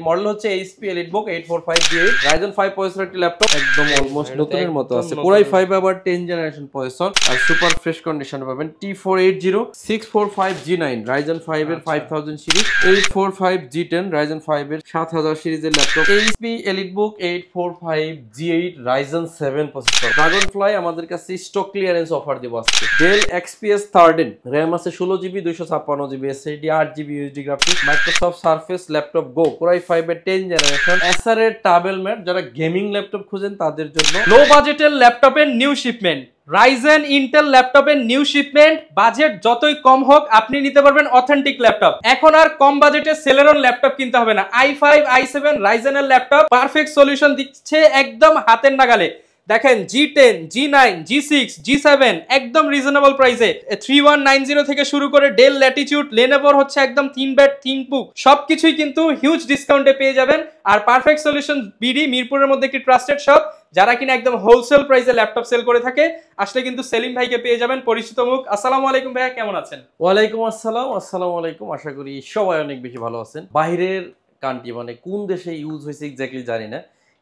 Model হচ্ছে HP EliteBook 8458 Ryzen 5 processor একটি laptop, একদম অলমোস্ট নতুনের মতো আছে, পুরাই 5 আবার 10 জেনারেশন প্রসেসর আর সুপার ফ্রেশ কন্ডিশনে পাবেন। T480 645G9 Ryzen 5 এর 5000 সিরিজ, 845G10 Ryzen 5 এর 7000 সিরিজের laptop, HP EliteBook 845G8 Ryzen 7 processor. Dragonfly আমাদের কাছে স্টক ক্লিয়ারেন্স অফার দিব আজকে। Dell XPS 13 RAM আছে 16GB 256GB SSD 8GB USD graphics, Microsoft Surface laptop Go Core i5 এর 10 generation, Acer এর Table Mate যারা গেমিং ল্যাপটপ খুঁজেন তাদের জন্য। লো বাজেটের ল্যাপটপের নিউ শিপমেন্ট, Ryzen Intel ল্যাপটপের নিউ শিপমেন্ট, বাজেট যতই কম হোক আপনি নিতে পারবেন অথেন্টিক ল্যাপটপ। এখন আর কম বাজেটে সেলেরন ল্যাপটপ কিনতে হবে না। i5 i7 Ryzen এর ল্যাপটপ পারফেক্ট সলিউশন দিচ্ছে একদম হাতের নাগালে। দেখেন G10 G9 G6 G7 একদম রিজনেবল প্রাইসে 3190 থেকে শুরু করে ডেল ল্যাটিটিউড লেনোভোর হচ্ছে একদম 3 বেড 3 বুক সবকিছুই কিন্তু হিউজ ডিসকাউন্টে পেয়ে যাবেন। আর পারফেক্ট সলিউশন বিডি মিরপুরের মধ্যে একটি ট্রাস্টেড শপ, যারা কিনা একদম হোলসেল প্রাইসে ল্যাপটপ সেল করে থাকে। আসলে কিন্তু সেলিম ভাইকে পেয়ে যাবেন, পরিচিত মুখ। আসসালামু আলাইকুম ভাইয়া, কেমন আছেন? ওয়ালাইকুম আসসালাম। আসসালামু আলাইকুম। আশা করি সবাই অনেক বেশি ভালো আছেন। বাইরের কান্ট্রি মানে কোন দেশে ইউজ হয়েছে এক্স্যাক্টলি জানি না,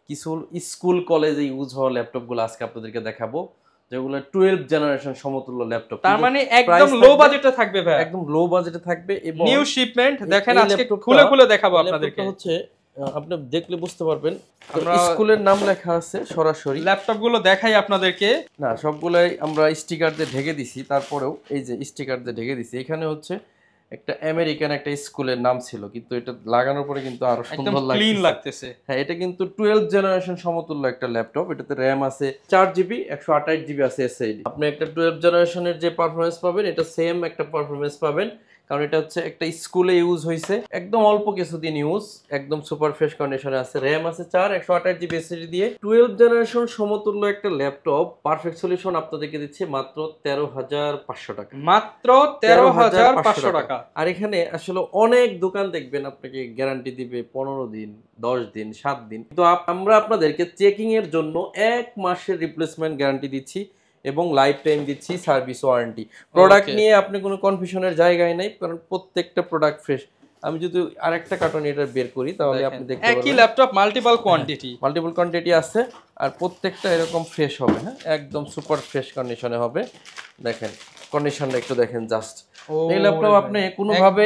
কিছু স্কুল কলেজে ইউজ হওয়া ল্যাপটপগুলো আজকে আপনাদেরকে দেখাবো, যেগুলো 12 জেনারেশন সমতুল্য ল্যাপটপ। তার মানে একদম লো বাজেটে থাকবে ভাই, একদম লো বাজেটে থাকবে এবং নিউ শিপমেন্ট। দেখেন আজকে খুলে খুলে দেখাবো আপনাদেরকে। হচ্ছে আপনি দেখলে বুঝতে পারবেন স্কুলের নাম লেখা আছে সরাসরি। ল্যাপটপগুলো দেখাই আপনাদেরকে, না সবগুলাই আমরা স্টিকার দিয়ে ঢেকে দিছি, তারপরেও এই যে স্টিকার দিয়ে ঢেকে দিছি। এখানে হচ্ছে একটা আমেরিকান একটা স্কুলের নাম ছিল, কিন্তু এটা লাগানোর পরে কিন্তু আরো সুন্দর লাগতেছে। হ্যাঁ, এটা কিন্তু 12 জেনারেশন সমতুল্য একটা ল্যাপটপ। এটাতে RAM আছে 4GB 128GB আছে SSD। আপনি একটা 12 জেনারেশনের যে পারফরম্যান্স পাবেন এটা সেম একটা পারফরম্যান্স পাবেন, কারণ এটা হচ্ছে একটা স্কুলে ইউজ হয়েছে, একদম অল্প কিছুদিন ইউজ, একদম সুপার ফ্রেশ কন্ডিশনে আছে। RAM আছে 4 128GB SSD দিয়ে 12 জেনারেশন সমতুল্য একটা ল্যাপটপ। পারফেক্ট সলিউশন আপনাদেরকে দিচ্ছে মাত্র 13,500 টাকা, মাত্র 13,500 টাকা। আর এখানে আসলে অনেক দোকান দেখবেন আপনাকে গ্যারান্টি দিবে 15 দিন 10 দিন 7 দিন, কিন্তু আমরা আপনাদেরকে চেকিং এর জন্য 1 মাসের রিপ্লেসমেন্ট গ্যারান্টি দিচ্ছি এবং লাইফ টাইম দিচ্ছি সার্ভিস ওয়ারেন্টি। প্রোডাক্ট নিয়ে আপনি কোনো কনফিউশনের জায়গায় নাই, কারণ প্রত্যেকটা প্রোডাক্ট ফ্রেশ। আমি যদি আরেকটা কার্টন এটা বের করি তাহলে আপনি দেখতে পাবেন একই ল্যাপটপ মাল্টিপল কোয়ান্টিটি আছে, আর প্রত্যেকটা এরকম ফ্রেশ হবে। হ্যাঁ, একদম সুপার ফ্রেশ কন্ডিশনে হবে। দেখেন কন্ডিশনটা একটু দেখেন জাস্ট। এই ল্যাপটপ আপনি কোনোভাবে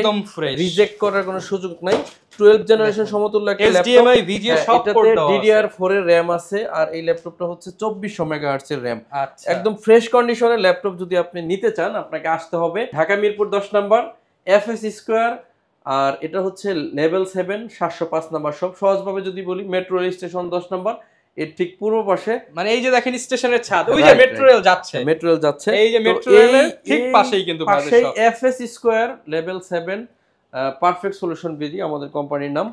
রিজেক্ট করার কোনো সুযোগ নাই। 12 জেনারেশন সমতুল্য একটা ল্যাপটপ, HDMI VGA সব পোর্ট দাও আছে, DDR4 এর RAM আছে, আর এই ল্যাপটপটা হচ্ছে 2400 মেগাহার্টজ এর RAM। একদম ফ্রেশ কন্ডিশনের ল্যাপটপ যদি আপনি নিতে চান আপনাকে আসতে হবে ঢাকা মিরপুর 10 নম্বর FS স্কয়ার, আর এটা হচ্ছে লেভেল 7 705 নম্বর শপ। সহজভাবে যদি বলি মেট্রো রেল স্টেশন 10 নম্বর এর ঠিক পূর্ব পাশে, মানে এই যে দেখেন স্টেশনের ছাদ, ওই যে মেট্রো রেল যাচ্ছে, এই যে মেট্রো রেলের ঠিক পাশেই কিন্তু পাশেই FS square level 7 perfect solution BD আমাদের কোম্পানির নাম।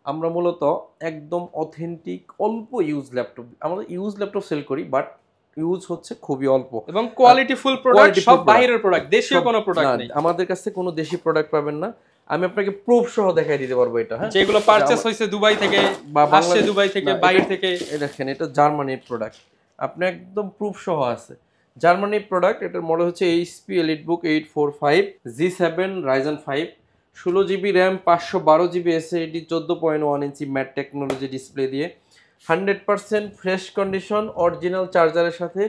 আমরা মূলত একদম অথেন্টিক অল্প ইউজ ল্যাপটপ, আমরা ইউজ ল্যাপটপ সেল করি, বাট ইউজ হচ্ছে খুবই অল্প এবং কোয়ালিটি ফুল প্রোডাক্ট, সব বাইরের প্রোডাক্ট, দেশীয় কোনো প্রোডাক্ট নেই। আমাদের কাছে কোনো দেশি প্রোডাক্ট পাবেন না। আমি আপনাকে প্রুফ সহ দেখাই দিতে পারবো এটা। হ্যাঁ, যেগুলো পারচেজ হইছে দুবাই থেকে বা আসছে দুবাই থেকে বাইরে থেকে। এই দেখেন এটা জার্মানির প্রোডাক্ট, আপনি একদম প্রুফ সহ আছে জার্মানির প্রোডাক্ট। এটার মডেল হচ্ছে HP EliteBook 845 G7 Ryzen 5 16GB RAM 512GB SSD 14.1 ইঞ্চি ম্যাট টেকনোলজি ডিসপ্লে দিয়ে 100% ফ্রেশ কন্ডিশন অরিজিনাল চার্জারের সাথে।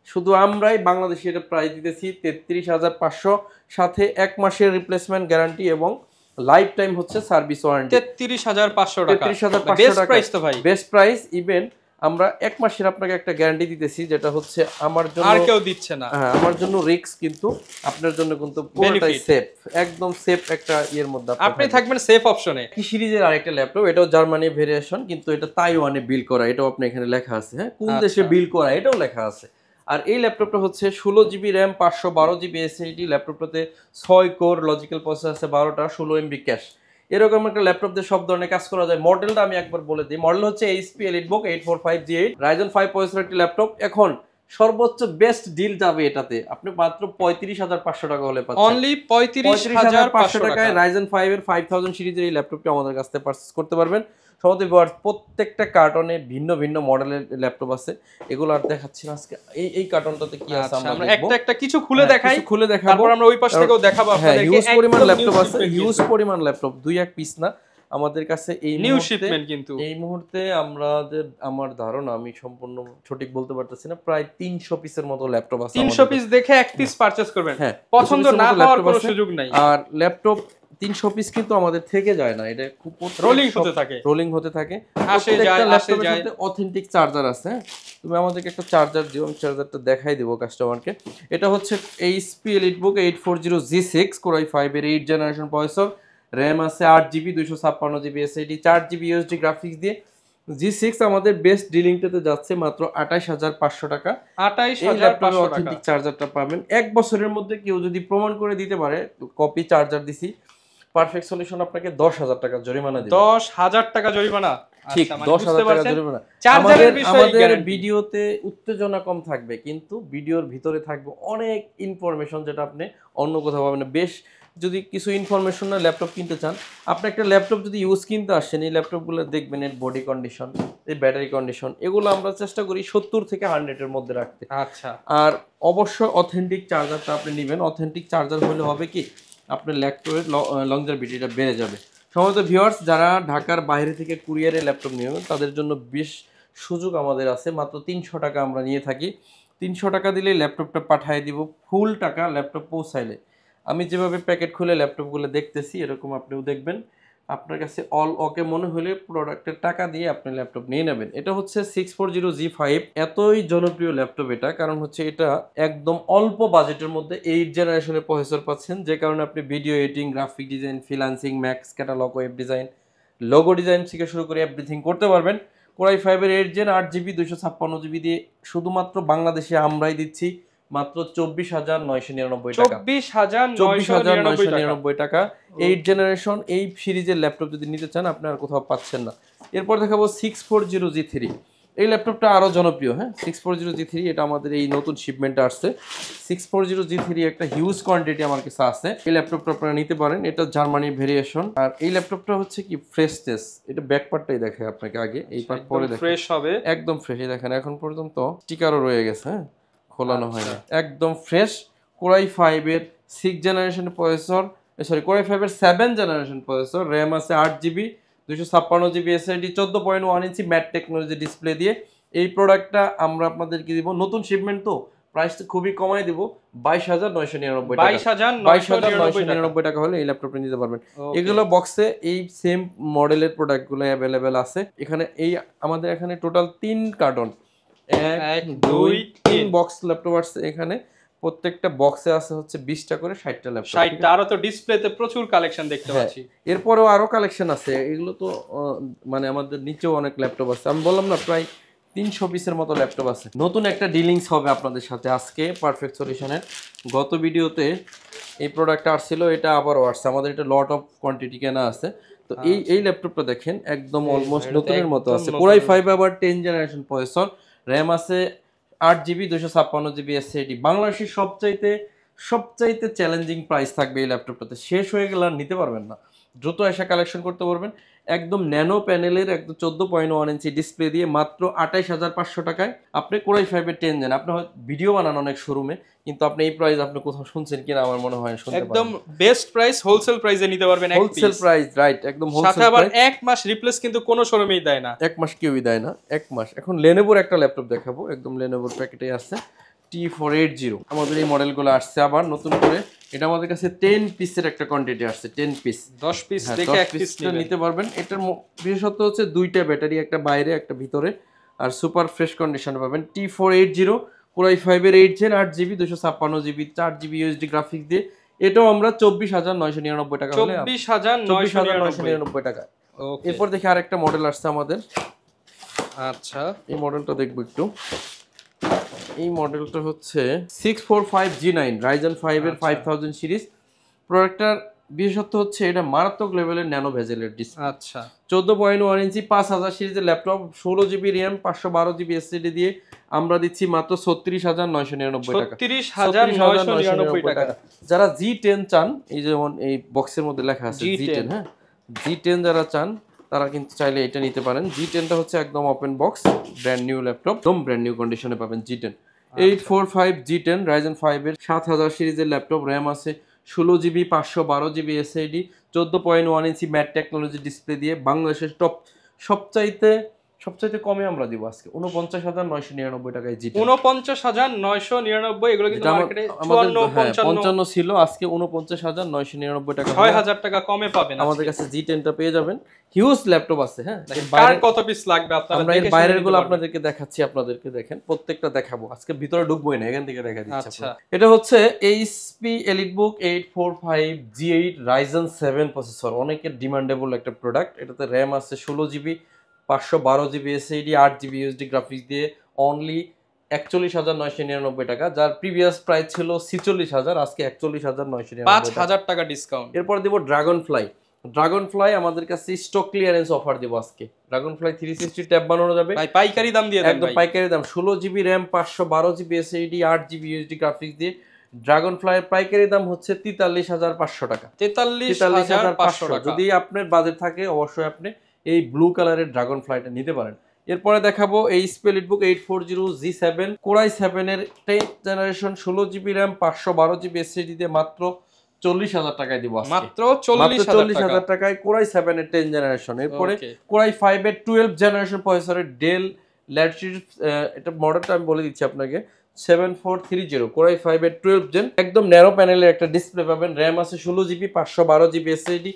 শুধু আমরাই বাংলাদেশে এটা প্রাইস দিতেছি 33,500, সাথে 1 মাসের রিপ্লেসমেন্ট গ্যারান্টি এবং লাইফ টাইম হচ্ছে সার্ভিস ওয়ারেন্টি। 33,500 টাকা, 33,500 বেস্ট প্রাইস তো ভাই, বেস্ট প্রাইস। ইভেন আমরা 1 মাসের আপনাকে একটা গ্যারান্টি দিতেছি, যেটা হচ্ছে আমার জন্য আর কেউ দিচ্ছে না। হ্যাঁ, আমার জন্য রিস্ক, কিন্তু আপনার জন্য কিন্তু পুরোটাই সেফ, একদম সেফ একটা এর মধ্যে আপনি থাকবেন সেফ অপশনে। কি সিরিজের আরেকটা ল্যাপটপ, এটাও জার্মানি ভেরিয়েশন, কিন্তু এটা তাইওয়ানে বিল করা, এটাও আপনি এখানে লেখা আছে। হ্যাঁ, কোন দেশে বিল করা এটাও লেখা আছে। আর এই ল্যাপটপটা হচ্ছে 16GB RAM 512GB SSD, ল্যাপটপটাতে 6 core logical processor আছে, 12টা 16MB ক্যাশ। এরকম একটা ল্যাপটপ দিয়ে সব ধরনের কাজ করা যায়। মডেলটা আমি একবার বলে দিই, মডেল হচ্ছে HP EliteBook 845G8 Ryzen 5 processor একটি ল্যাপটপ। এখন সর্বোচ্চ বেস্ট ডিল যাবে এটাতে, আপনি মাত্র 35,500 টাকা হলে পাচ্ছেন। অনলি 35,500 টাকায় Ryzen 5 এর 5000 সিরিজের এই ল্যাপটপটি আমাদের কাছ থেকে পারচেজ করতে পারবেন। সমস্ত ভিউয়ার্স, প্রত্যেকটা কার্টনে ভিন্ন ভিন্ন মডেলের ল্যাপটপ আছে, এগুলো আর দেখাচ্ছি না আজকে। এই কার্টনটাতে কি আছে আমরা একটা একটা কিছু খুলে দেখাই, তারপর আমরা ওই পাশ থেকেও দেখাবো আপনাদেরকে। হিউজ পরিমাণ ল্যাপটপ আছে, হিউজ পরিমাণ ল্যাপটপ, 2-1 পিস না। আমাদের কাছে নিউ শিপমেন্ট কিন্তু এই মুহূর্তে আমার ধারণা, আমি সম্পূর্ণ সঠিক বলতে পারতেছি না, প্রায় 300 পিসের মতো ল্যাপটপ আছে। 300 পিস দেখে এক পিস পারচেজ করবেন, হ্যাঁ, পছন্দ না হওয়ার কোনো সুযোগ নাই। আর ল্যাপটপ 300 পিস কিন্তু আমাদের থেকে যায় না, এটা খুব রোলিং হতে থাকে, আসে যায় আসে যায়। অথেন্টিক চার্জার আছে। তুমি আমাদেরকে একটা চার্জার দিও, আমি চার্জারটা দেখাই দেব কাস্টমারকে। এটা হচ্ছে HP EliteBook 840G6 Core i5 এর 8 জেনারেশন প্রসেসর, RAM আছে 8GB 256GB SSD, 4GB USD graphics দিয়ে। G6 আমাদের বেস্ট ডিলিংটাতে যাচ্ছে মাত্র 28500 টাকা। 28500 টাকা অথেন্টিক চার্জারটা পাবেন। এক বছরের মধ্যে কেউ যদি প্রমাণ করে দিতে পারে কপি চার্জার দিছি, পারফেক্ট সলিউশন আপনাকে 10000 টাকা জরিমানা দিবে। 10000 টাকা জরিমানা, ঠিক 10000 টাকা জরিমানা। আমাদের ভিডিওতে উত্তেজনা কম থাকবে, কিন্তু ভিডিওর ভিতরে থাকবে অনেক ইনফরমেশন যেটা আপনি অন্য কোথাও পাবেন না। বেশ, যদি কিছু ইনফরমেশন না ল্যাপটপ কিনতে চান, আপনি একটা ল্যাপটপ যদি ইউজ কিনতে আসেন, এই ল্যাপটপগুলো দেখবেন এর বডি কন্ডিশন, এই ব্যাটারি কন্ডিশন, এগুলো আমরা চেষ্টা করি 70 থেকে 100 এর মধ্যে রাখতে। আচ্ছা, আর অবশ্যই অথেন্টিক চার্জারটা আপনি নেবেন। অথেন্টিক চার্জার হলে হবে কি, আপনার ল্যাপটপের লংজারভিটিটা বেড়ে যাবে। সম্ভবত ভিউয়ার্স, যারা ঢাকার বাইরে থেকে কুরিয়ারে ল্যাপটপ নেবেন তাদের জন্য বেশ সুযোগ আমাদের আছে। মাত্র 300 টাকা আমরা নিয়ে থাকি। 300 টাকা দিলে ল্যাপটপটা পাঠিয়ে দিব, ফুল টাকা ল্যাপটপ পৌঁছাইলে। আমি যেভাবে প্যাকেট খুলে ল্যাপটপগুলো দেখতেছি, এরকম আপনিও দেখবেন। আপনার কাছে অল ওকে মনে হলে প্রোডাক্টের টাকা দিয়ে আপনি ল্যাপটপ নিয়ে নেবেন। এটা হচ্ছে 640G5, এতই জনপ্রিয় ল্যাপটপ এটা, কারণ হচ্ছে এটা একদম অল্প বাজেটের মধ্যে 8 জেনারেশনের প্রসেসর পাচ্ছেন, যে কারণে আপনি video editing, graphic design, freelancing, max catalogue, web design, logo design থেকে শুরু করে এভরিথিং করতে পারবেন। Core i5 এর 8 জেন 8GB 256GB দিয়ে শুধুমাত্র বাংলাদেশে আমরাই দিচ্ছি মাত্র 24999 টাকা। 24999 টাকা 8 জেনারেশন এই সিরিজের ল্যাপটপ যদি নিতে চান, আপনি আর কোথাও পাচ্ছেন না। এরপর দেখাবো 640G3। এই ল্যাপটপটা আরো জনপ্রিয়। হ্যাঁ, 640G3 এটা আমাদের এই নতুন শিপমেন্টে আসছে। 640G3 একটা হিউজ কোয়ান্টিটি আমার কাছে আছে। এই ল্যাপটপটা আপনারা নিতে পারেন, এটা জার্মানি ভেরিয়েশন। আর এই ল্যাপটপটা হচ্ছে কি ফ্রেশনেস, এটা ব্যাক পার্টটাই দেখে আপনাকে আগে, এই পার্ট পরে দেখেন, ফ্রেশ হবে, একদম ফ্রেশ। দেখেন এখন পর্যন্ত স্টিকারও রয়ে গেছে, হ্যাঁ, খোলানো হয়নি, একদম ফ্রেশ। Core i5 এর 6 জেনারেশন প্রসেসর, Core i5 এর 7 জেনারেশন প্রসেসর, RAM আছে 8GB 256GB SSD, 14.1 ইঞ্চি ম্যাট টেকনোলজি ডিসপ্লে দিয়ে এই প্রোডাক্টটা আমরা আপনাদেরকে দিব। নতুন শিপমেন্ট তো প্রাইসটা খুবই কমায় দিব, 22999 টাকা। 22999 টাকা হলে এই ল্যাপটপটা নিতে পারবেন। এগুলো বক্সে এই সেম মডেলের প্রোডাক্টগুলো অ্যাভেলেবেল আছে এখানে। এই আমাদের এখানে টোটাল 3 কার্টন, 1 2 3 বক্স ল্যাপটপ আছে এখানে। প্রত্যেকটা বক্সে আছে হচ্ছে 20টা করে 60টা ল্যাপটপ। 60টা, আরো তো ডিসপ্লেতে প্রচুর কালেকশন দেখতে পাচ্ছি। এরপরেও আরো কালেকশন আছে, এগুলো তো মানে আমাদের নিচেও অনেক ল্যাপটপ আছে। আমি বললাম না, প্রায় 300 পিসের মতো ল্যাপটপ আছে। নতুন একটা ডিলিংস হবে আপনাদের সাথে আজকে পারফেক্ট সলিউশনের। গত ভিডিওতে এই প্রোডাক্টটা আসছিল, এটা আবারও আসছে। আমাদের এটা লট অফ কোয়ান্টিটি কেনা আছে। তো এই ল্যাপটপটা দেখেন একদম অলমোস্ট নতুনের মতো আছে। Core i5 আবার 10 জেনারেশন প্রসেসর, RAM আছে 8GB 256GB SSD। বাংলাদেশের সবচাইতে চ্যালেঞ্জিং প্রাইস থাকবে এই ল্যাপটপটাতে। শেষ হয়ে গেলে আর নিতে পারবেন না, দ্রুত এসে কালেকশন করতে পারবেন। একদম ন্যানো প্যানেলের একদম 14.1 ইঞ্চি ডিসপ্লে দিয়ে মাত্র 28500 টাকায় আপনি Core i5 এর 10 জেন। আপনি হয়তো ভিডিও বানান অনেক শোরুমে, কিন্তু আপনি এই প্রাইস আপনি কোথাও শুনছেন কিনা আমার মনে হয় শুনতে পারেন। একদম বেস্ট প্রাইস, হোলসেল প্রাইসে নিতে পারবেন। হোলসেল প্রাইস, রাইট, একদম হোলসেল। সাথে আবার 1 মাস রিপ্লেস কিন্তু কোনো শোরুমেই দেয় না, 1 মাস কেউই দেয় না, 1 মাস। এখন Lenovoর একটা ল্যাপটপ দেখাবো, একদম Lenovoর প্যাকেটে আছে T480। আমাদের এই মডেলগুলো আসছে আবার নতুন করে। এটা আমাদের কাছে 10 পিসের একটা কোয়ান্টিটি আসছে, 10 পিস, 10 পিস দেখে এক পিস নিতে পারবেন। এটার বিশেষত্ব হচ্ছে 2টা ব্যাটারি, একটা বাইরে একটা ভিতরে, আর সুপার ফ্রেশ কন্ডিশন পাবেন। T480 Core i5 এর 8 gen 8GB 256GB 4GB USD graphics দিয়ে। এটাও আমরা 24999 টাকা হলে 24999 টাকা। এরপর দেখি আরেকটা মডেল আসছে আমাদের। আচ্ছা, এই মডেলটা দেখবো একটু। এই মডেলটা হচ্ছে 645G9 Ryzen 5 এর 5000 সিরিজ। প্রোডাক্টটার বিশেষত্ব হচ্ছে এটা মারাত্মক লেভেলের ন্যানো ভেজেলের ডিসপ্লে। আচ্ছা, 14.1 ইঞ্চি 5000 সিরিজের laptop, 16GB RAM 512GB SSD দিয়ে আমরা দিচ্ছি মাত্র 36999 টাকা। 36999 টাকা। যারা G10 চান, এই যেমন এই বক্সের মধ্যে লেখা আছে G10, হ্যাঁ, G10 যারা চান তারা কিন্তু চাইলে এটা নিতে পারেন। G10টা হচ্ছে একদম open box, brand new laptop, একদম ব্র্যান্ড নিউ কন্ডিশনে পাবেন G10। 845 G10 Ryzen 5 এর 7000 সিরিজের ল্যাপটপ, RAM আছে 16GB 512GB SSD 14.1 ইঞ্চি ম্যাট টেকনোলজি ডিসপ্লে দিয়ে বাংলাদেশের টপ সবচাইতে কমে আমরা দিব আজকে 49,999 টাকায় জিটি। 49,999, এগুলো কিন্তু মার্কেটে 54 ছিল, আজকে 49,999 টাকা, 6,000 টাকা কমে পাবেন আমাদের কাছে G10 টা পেয়ে যাবেন। হিউজ ল্যাপটপ আছে। হ্যাঁ, কার কত পিস লাগবে আপনারা আমরা এর বাইরের গুলো আপনাদেরকে দেখাচ্ছি, আপনাদেরকে দেখেন প্রত্যেকটা দেখাবো আজকে, ভিতরে ঢুকবোই না, এখান থেকে দেখা দিচ্ছি। আচ্ছা, এটা হচ্ছে HP EliteBook 845 G8 Ryzen 7 processor, অনেকের ডিমান্ডেবল একটা প্রোডাক্ট। এটাতে RAM আছে 16GB 512GB SSD 8GB USD graphics দিয়ে অনলি 41,999 টাকা, যার প্রিভিয়াস প্রাইস ছিল 46,000, আজকে 41,999 5,000 টাকা ডিসকাউন্ট। এরপর দিব ড্রাগনফ্লাই আমাদের কাছে স্টক ক্লিয়ারেন্স অফার দেব আজকে। ড্রাগনফ্লাই 360 ট্যাব বানানো যাবে ভাই, পাইকারি দাম দিয়ে দেন একদম ভাই, পাইকারি দাম। 16GB RAM 512GB SSD 8GB USD graphics দিয়ে ড্রাগনফ্লাই এর পাইকারি দাম হচ্ছে 43,500 টাকা। 43,500 টাকা। যদি আপনার বাজেট থাকে অবশ্যই আপনি এই ব্লু কালারের ড্রাগনফ্লাইটা নিতে পারেন। এরপরে দেখাবো HP EliteBook 840 G7 Core i7 এর 10th generation 16GB RAM 512GB SSD দিয়ে মাত্র 40,000 টাকায় দিব আজকে, মাত্র 40,000 টাকায় Core i7 এর 10th জেনারেশন। এরপরে Core i5 এর 12th জেনারেশন প্রসেসরের ডেল ল্যাটিটিউড, এটা মডেলটা আমি বলে দিচ্ছি আপনাকে, 7430 Core i5 এর 12th জেন, একদম ন্যারো প্যানেলের একটা ডিসপ্লে পাবেন। RAM আছে 16GB 512GB SSD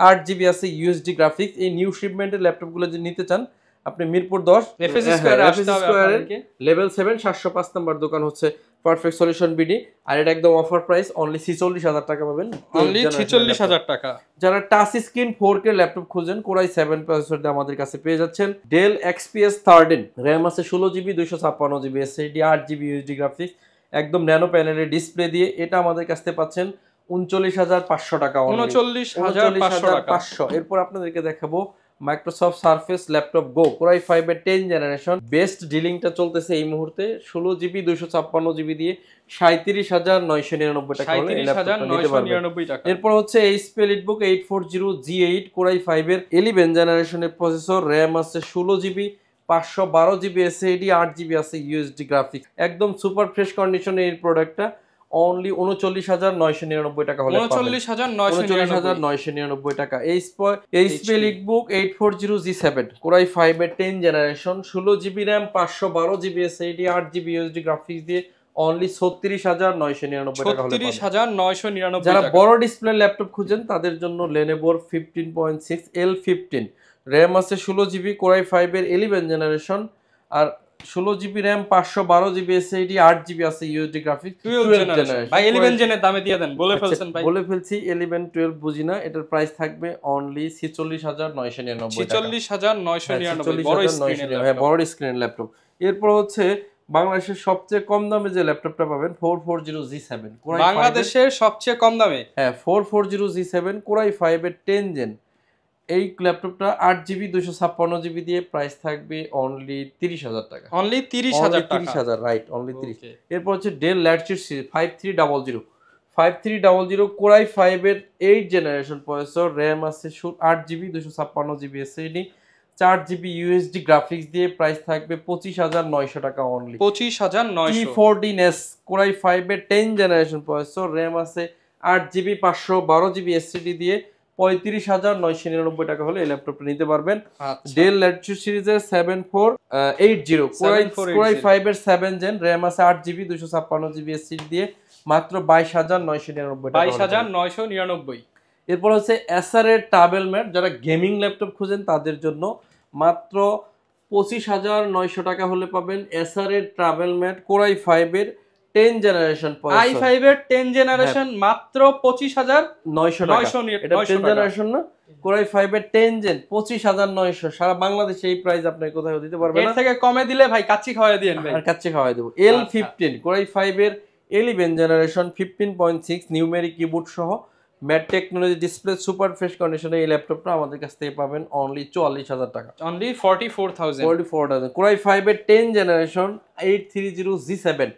8GB আছে USD গ্রাফিক্স। এই নিউ শিপমেন্টের ল্যাপটপগুলো যদি নিতে চান আপনি মিরপুর 10 FS স্কয়ারে আসতে হবে আপনাদেরকে। লেভেল 7 705 নাম্বার দোকান হচ্ছে পারফেক্ট সলিউশন বিডি। আর এটা একদম অফার প্রাইস, অনলি 46,000 টাকা পাবেন, অনলি 46,000 টাকা। যারা টাচ স্ক্রিন 4K ল্যাপটপ খুঁজেন Core i7 প্রসেসর দিয়ে আমাদের কাছে পেয়ে যাচ্ছেন। ডেল XPS 13 RAM আছে 16GB 256GB SSD 8GB USD graphics, একদম ন্যানো প্যানেলের ডিসপ্লে দিয়ে এটা আমাদের কাছে পাচ্ছেন 39,500 টাকা, 39,500 এরপর আপনাদেরকে দেখাবো মাইক্রোসফট সারফেস ল্যাপটপ গো Core i5 এর 10 জেনারেশন। বেস্ট ডিলিংটা চলতেছে এই মুহূর্তে, 16GB 256GB দিয়ে 37,999 টাকা হলে এই ল্যাপটপটা নিতে পারবেন। এরপর হচ্ছে HP EliteBook 840 G8 Core i5 এর 11 জেনারেশনের প্রসেসর, RAM আছে 16GB 512GB SSD 8GB আছে USD গ্রাফিক্স, একদম সুপার ফ্রেশ কন্ডিশনে এই প্রোডাক্টটা অনলি 39,999 টাকা হলে 39,999 টাকা। HP EliteBook 840 G7 Core i5 এর 10 generation 16GB RAM 512GB SSD 8GB USD graphics দিয়ে অনলি 36,999 টাকা হলে 36,999 যারা বড় ডিসপ্লে ল্যাপটপ খুঁজেন তাদের জন্য Lenovo 15.6 L15 RAM আছে 16GB Core i5 এর 11 জেনারেশন, আর 16GB RAM 512GB SSD 8GB আছে USD গ্রাফিক্স 12 জেনারেশন। ভাই 11 জেনের দামে দিয়ে দেন, বলে ফেলছেন ভাই, বলে ফেলছি 11 12 বুঝি না, এটার প্রাইস থাকবে অনলি 46,999 টাকা, 46,999 বড় স্ক্রিনের, হ্যাঁ বড় স্ক্রিনের ল্যাপটপ। এরপর হচ্ছে বাংলাদেশের সবচেয়ে কম দামে যে ল্যাপটপটা পাবেন 440 G7 বাংলাদেশের সবচেয়ে কম দামে, হ্যাঁ 440 G7 Core i5 এর 10 জেন। এই ল্যাপটপটা 8GB 256GB দিয়ে প্রাইস থাকবে অনলি 30,000 টাকা, অনলি 30,000 টাকা, 30,000 রাইট, অনলি 30। এরপর হচ্ছে del Latitude series 5300 Core i5 এর 8 জেনারেশন প্রসেসর, RAM আছে 8GB 256GB SSD 4GB USD graphics দিয়ে প্রাইস থাকবে 25,900 টাকা অনলি, 25,900। T14S Core i5 এর 10 জেনারেশন প্রসেসর, RAM আছে 8GB 512GB SSD দিয়ে 35,999 টাকা হলে এই ল্যাপটপটা নিতে পারবেন। ডেল ল্যাটিটিউড সিরিজের 7480 Core i5 এর 7 জেন, RAM আছে 8GB 256GB SSD দিয়ে মাত্র 22,999 টাকা, 22,999। এরপর হচ্ছে Acer এর ট্রাভেল ম্যাট, যারা গেমিং ল্যাপটপ খুঁজেন তাদের জন্য মাত্র 25,900 টাকা হলে পাবেন Acer এর ট্রাভেল ম্যাট Core i5 এর 10 জেনারেশন i5 এর 10 জেনারেশন মাত্র 25,900 টাকা, এটা 10 জেনারেশন না, Core i5 এর 10 জেন 25,900, সারা বাংলাদেশে এই প্রাইস আপনি কোথাও দিতে পারবেন না, এর থেকে কমে দিলে ভাই কাচ্চি খাওয়াই দেন ভাই, আর কাচ্চি খাওয়াই দেব। L15 Core i5 এর 11 জেনারেশন 15.6 নিউমেরিক কিবোর্ড সহ mat technology display super fresh কন্ডিশনে এই ল্যাপটপটা আমাদের কাছ থেকে পাবেন অনলি 44,000 টাকা, অনলি 44,000। Core i5 এর 10 জেনারেশন 830 G7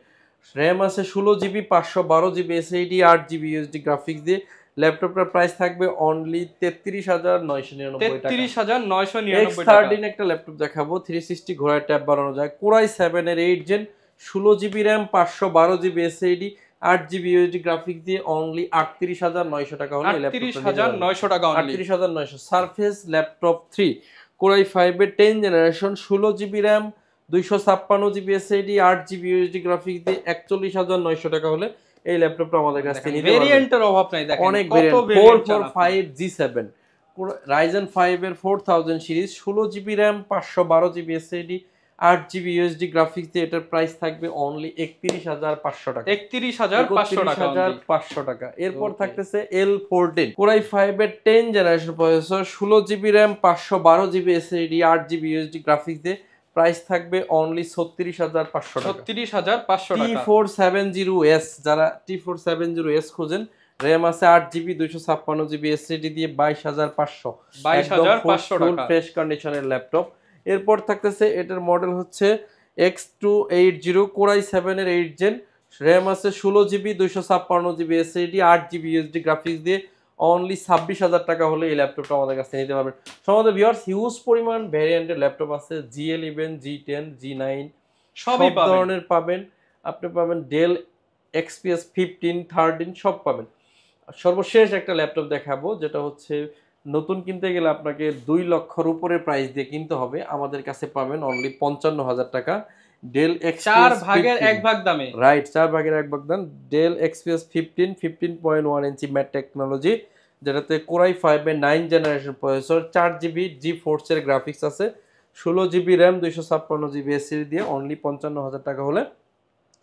RAM আছে 16GB 512GB SSD 8GB USD graphics দিয়ে ল্যাপটপটার প্রাইস থাকবে অনলি 33,999 টাকা, 33,999 টাকা। X13 একটা ল্যাপটপ দেখাবো 360 ঘোড়ায় ট্যাব বানানো যায় Core i7 এর 8 gen 16GB RAM 512GB SSD 8GB USD graphics দিয়ে অনলি 38,900 টাকা হলে এই ল্যাপটপটা 38,900 টাকা only. 38,900 surface laptop 3 Core i5 এর 10 generation 16GB RAM 256GB SSD 8GB USD graphics দিয়ে 41,900 টাকা হলে এই ল্যাপটপটা আমাদের কাছ থেকে নিতে পারবেন। ভেরিয়েন্টের অভাব নাই, দেখেন অনেক কত ভেরিয়েন্ট 445 G7 Ryzen 5 এর 4000 series 16GB RAM 512GB SSD 8GB USD graphics দিয়ে এটার প্রাইস থাকবে অনলি 31,500 টাকা। 31,500 টাকা। এরপর থাকতেছে L14 Core i5 এর 10 generation processor 16GB RAM 512GB SSD 8GB USD graphics দিয়ে প্রাইস থাকবে অনলি 36,500 টাকা। 36,500 টাকা। T470S যারা T470S খোঁজেন, RAM আছে 8GB 256GB SSD দিয়ে 22,500 টাকা। ফ্রেশ কন্ডিশনের ল্যাপটপ। এরপর থাকতেছে এটার মডেল হচ্ছে X280 Core i7 এর 8 জেন, RAM আছে 16GB 256GB SSD 8GB USD graphics দিয়ে অনলি 26,000 টাকা হলে এই ল্যাপটপটা আমাদের কাছে নিতে পারবেন। সম্ভবত ভিউয়ার্স হিউজ পরিমাণ ভ্যারিয়েন্টের ল্যাপটপ আছে, G11 G10 G9 সব ধরনের পাবেন। আপনি পাবেন ডেল XPS 15 13 সব পাবেন। সর্বশেষ একটা ল্যাপটপ দেখাবো যেটা হচ্ছে নতুন কিনতে গেলে আপনাকে 2 লক্ষের উপরে প্রাইস দিয়ে কিনতে হবে, আমাদের কাছে পাবেন অনলি 55,000 টাকা। ডেল XPS 4 ভাগের 1 ভাগ দামে, রাইট 4 ভাগের 1 ভাগ দাম। Dell XPS 15 15.1 inch matte technology, যেটাতে Core i5 এর 9 জেনারেশন প্রসেসর 4GB GeForce এর গ্রাফিক্স আছে 16GB RAM 256GB SSD দিয়ে অনলি 55,000 টাকা হলে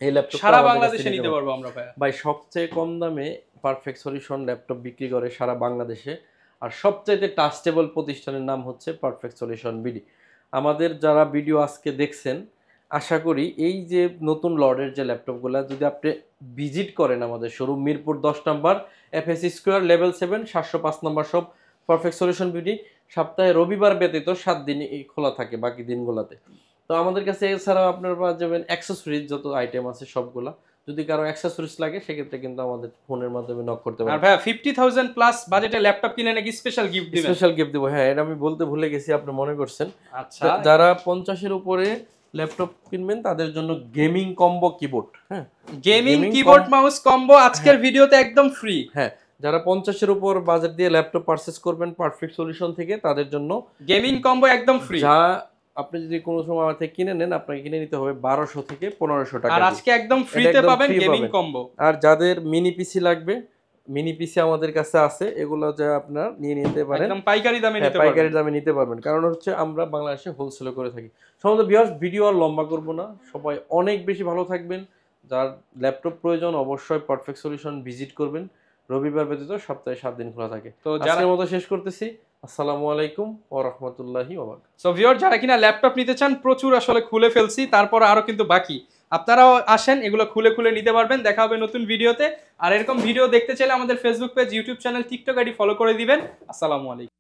এই ল্যাপটপ সারা বাংলাদেশে নিতে পারবো আমরা ভাই। সবচেয়ে কম দামে পারফেক্ট সলিউশন ল্যাপটপ বিক্রি করে সারা বাংলাদেশে, আর সবচাইতে ট্রাস্টেবল প্রতিষ্ঠানের নাম হচ্ছে পারফেক্ট সলিউশন বিডি। আমাদের যারা ভিডিও আজকে দেখছেন, আশা করি এই যে নতুন লটের যে ল্যাপটপগুলো যদি আপনি ভিজিট করেন আমাদের শোরুম মিরপুর 10 নম্বর FSC স্কোয়ার লেভেল 7 705 নম্বর শপ পারফেক্ট সলিউশন বিডি, সপ্তাহে রবিবার ব্যতীত 7 দিন খোলা থাকে বাকি দিনগুলোতে। তো আমাদের কাছে এছাড়াও আপনারা পাওয়া যাবেন অ্যাক্সেসরিজ যত আইটেম আছে সবগুলা। যদি কারো অ্যাক্সেসরিজ লাগে সেক্ষেত্রে কিন্তু আমাদের ফোনের মাধ্যমে নক করতে পারেন। আর ভাই 50,000 প্লাস বাজেটে ল্যাপটপ কিনে নাকি স্পেশাল গিফট দিবেন? স্পেশাল গিফট দেব, হ্যাঁ এটা আমি বলতে ভুলে গেছি, আপনি মনে করছেন। আচ্ছা, যারা 50 এর উপরে ল্যাপটপ কিনবেন তাদের জন্য গেমিং কম্বো কিবোর্ড, হ্যাঁ গেমিং কিবোর্ড মাউস কম্বো আজকের ভিডিওতে একদম ফ্রি। হ্যাঁ, যারা 50 এর উপর বাজেট দিয়ে ল্যাপটপ পারচেজ করবেন পারফেক্ট সলিউশন থেকে তাদের জন্য গেমিং কম্বো একদম ফ্রি। যা আপনি যদি কোনো সময় আমার থেকে কিনে নেন আপনাকে কিনে নিতে হবে 1200 থেকে 1500 টাকা, আর আজকে একদম ফ্রিতে পাবেন গেমিং কম্বো। আর যাদের মিনি পিসি লাগবে, মিনি পিসি আমাদের কাছে আছে, এগুলো যা আপনারা নিয়ে নিতে পারেন, একদম পাইকারি দামে নিতে পারবেন। পাইকারি দামে নিতে পারবেন, কারণ হচ্ছে আমরা বাংলাদেশে হোলসেল করে থাকি। সমস্ত ভিউয়ার্স ভিডিও আর লম্বা করব না, সবাই অনেক বেশি ভালো থাকবেন। যার ল্যাপটপ প্রয়োজন অবশ্যই পারফেক্ট সলিউশন ভিজিট করবেন, রবিবার ব্যতীত সপ্তাহে 7 দিন খোলা থাকে। তো আজকের মতো শেষ করতেছি, আসসালামু আলাইকুম ওয়া রাহমাতুল্লাহি ওয়া বারাকাতুহু। সো ভিউয়ার যারা কিনা ল্যাপটপ নিতে চান, প্রচুর আসলে খুলে ফেলছি, তারপর আরো কিন্তু বাকি, আপনারাও আসেন এগুলো খুলে খুলে নিতে পারবেন। দেখা হবে নতুন ভিডিওতে। আর এরকম ভিডিও দেখতে চাইলে আমাদের Facebook page, YouTube channel, TikTok ID follow করে দিবেন। আসসালামু আলাইকুম।